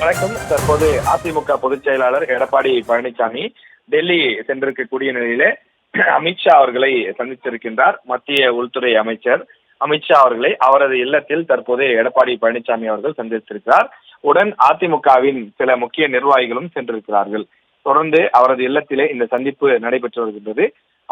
வணக்கம். தற்போது அதிமுக பொதுச் செயலாளர் எடப்பாடி பழனிசாமி டெல்லி சென்றிருக்கக்கூடிய நிலையிலே அமித்ஷா அவர்களை சந்தித்திருக்கின்றார். மத்திய உள்துறை அமைச்சர் அமித்ஷா அவர்களை அவரது இல்லத்தில் தற்போது எடப்பாடி பழனிசாமி அவர்கள் சந்தித்திருக்கிறார். உடன் அதிமுகவின் சில முக்கிய நிர்வாகிகளும் சென்றிருக்கிறார்கள். தொடர்ந்து அவரது இல்லத்திலே இந்த சந்திப்பு நடைபெற்று வருகின்றது.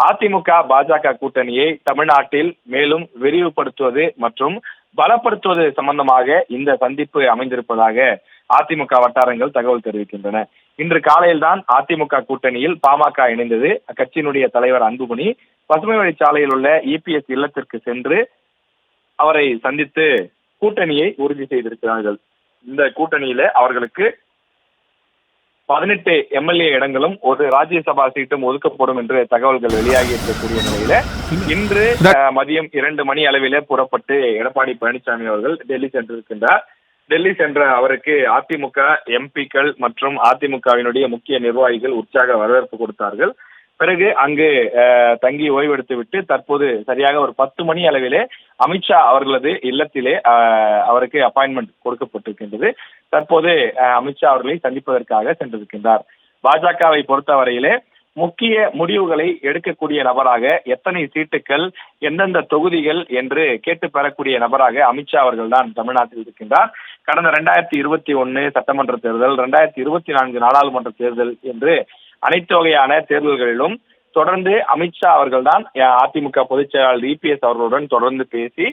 அதிமுக பாஜக கூட்டணியை தமிழ்நாட்டில் மேலும் விரிவுபடுத்துவது மற்றும் பலப்படுத்துவது சம்பந்தமாக இந்த சந்திப்பு அமைந்திருப்பதாக அதிமுக வட்டாரங்கள் தகவல் தெரிவிக்கின்றன. இன்று காலையில் தான் அதிமுக கூட்டணியில் பாமக இணைந்தது. அக்கட்சியினுடைய தலைவர் அன்புமணி பசுமை வழிச்சாலையில் உள்ள இபிஎஸ் இல்லத்திற்கு சென்று அவரை சந்தித்து கூட்டணியை உறுதி செய்திருக்கிறார்கள். இந்த கூட்டணியில அவர்களுக்கு 18 எம்எல்ஏ இடங்களும் ஒரு ராஜ்யசபா சீட்டும் ஒதுக்கப்படும் என்று தகவல்கள் வெளியாகி இருக்கக்கூடிய நிலையில இன்று மதியம் 2 மணி அளவிலே புறப்பட்டு எடப்பாடி பழனிசாமி அவர்கள் டெல்லி சென்றிருக்கின்றார். டெல்லி சென்ற அவருக்கு அதிமுக எம்பிக்கள் மற்றும் அதிமுகவினுடைய முக்கிய நிர்வாகிகள் உற்சாக வரவேற்பு கொடுத்தார்கள். பிறகு அங்கு தங்கி ஓய்வெடுத்து விட்டு தற்போது சரியாக ஒரு 10 மணி அளவிலே அமித்ஷா அவர்களது இல்லத்திலே அவருக்கு அப்பாயின்மெண்ட் கொடுக்கப்பட்டிருக்கின்றது. தற்போது அமித்ஷா அவர்களை சந்திப்பதற்காக சென்றிருக்கின்றார். பாஜகவை பொறுத்தவரையிலே முக்கிய முடிவுகளை எடுக்கக்கூடிய நபராக எத்தனை சீட்டுகள் எந்தெந்த தொகுதிகள் என்று கேட்டு பெறக்கூடிய நபராக அமித்ஷா அவர்கள் தான் தமிழ்நாட்டில் இருக்கின்றார். கடந்த 2021 சட்டமன்ற தேர்தல், 2024 நாடாளுமன்ற தேர்தல் என்று அனைத்து வகையான தேர்தல்களிலும் தொடர்ந்து அமித்ஷா அவர்கள் தான் அதிமுக பொதுச் செயலாளர் இபிஎஸ் அவர்களுடன் தொடர்ந்து பேசி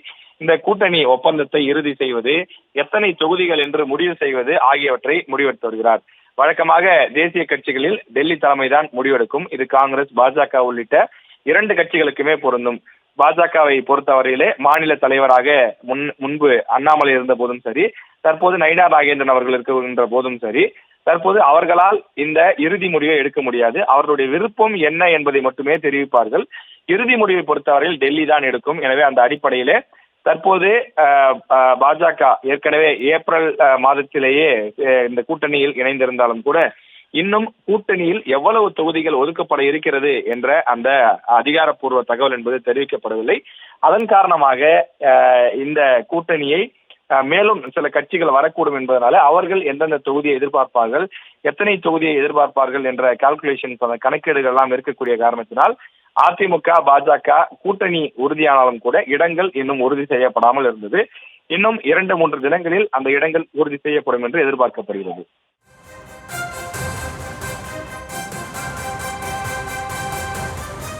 இந்த கூட்டணி ஒப்பந்தத்தை இறுதி செய்வது, எத்தனை தொகுதிகள் என்று முடிவு செய்வது ஆகியவற்றை முடிவெடுத்து வருகிறார். வழக்கமாக தேசிய கட்சிகளில் டெல்லி தலைமைதான் முடிவெடுக்கும். இது காங்கிரஸ், பாஜக உள்ளிட்ட 2 கட்சிகளுக்குமே பொருந்தும். பாஜகவை பொறுத்தவரையிலே மாநில தலைவராக முன்பு அண்ணாமலை இருந்த போதும் சரி, தற்போது நயினா நாகேந்திரன் அவர்கள் இருக்கின்ற போதும் சரி, தற்போது அவர்களால் இந்த இறுதி முடிவை எடுக்க முடியாது. அவர்களுடைய விருப்பம் என்ன என்பதை மட்டுமே தெரிவிப்பார்கள். இறுதி முடிவை பொறுத்தவரையில் டெல்லி தான் எடுக்கும். எனவே அந்த அடிப்படையிலே தற்போது பாஜக ஏற்கனவே ஏப்ரல் மாதத்திலேயே இந்த கூட்டணியில் இணைந்திருந்தாலும் கூட இன்னும் கூட்டணியில் எவ்வளவு தொகுதிகள் ஒதுக்கப்பட இருக்கிறது என்ற அந்த அதிகாரப்பூர்வ தகவல் என்பது தெரிவிக்கப்படவில்லை. அதன் காரணமாக இந்த கூட்டணியை மேலும் சில கட்சிகள் வரக்கூடும் என்பதனால அவர்கள் எந்தெந்த தொகுதியை எதிர்பார்ப்பார்கள், எத்தனை தொகுதியை எதிர்பார்ப்பார்கள் என்ற கால்குலேஷன்ஸ், கணக்கீடுகள் எல்லாம் இருக்கக்கூடிய காரணத்தினால் அதிமுக பாஜக கூட்டணி உறுதியானாலும் கூட இடங்கள் இன்னும் உறுதி செய்யப்படாமல் இருந்தது. இன்னும் 2-3 தினங்களில் அந்த இடங்கள் உறுதி செய்யப்படும் என்று எதிர்பார்க்கப்படுகிறது.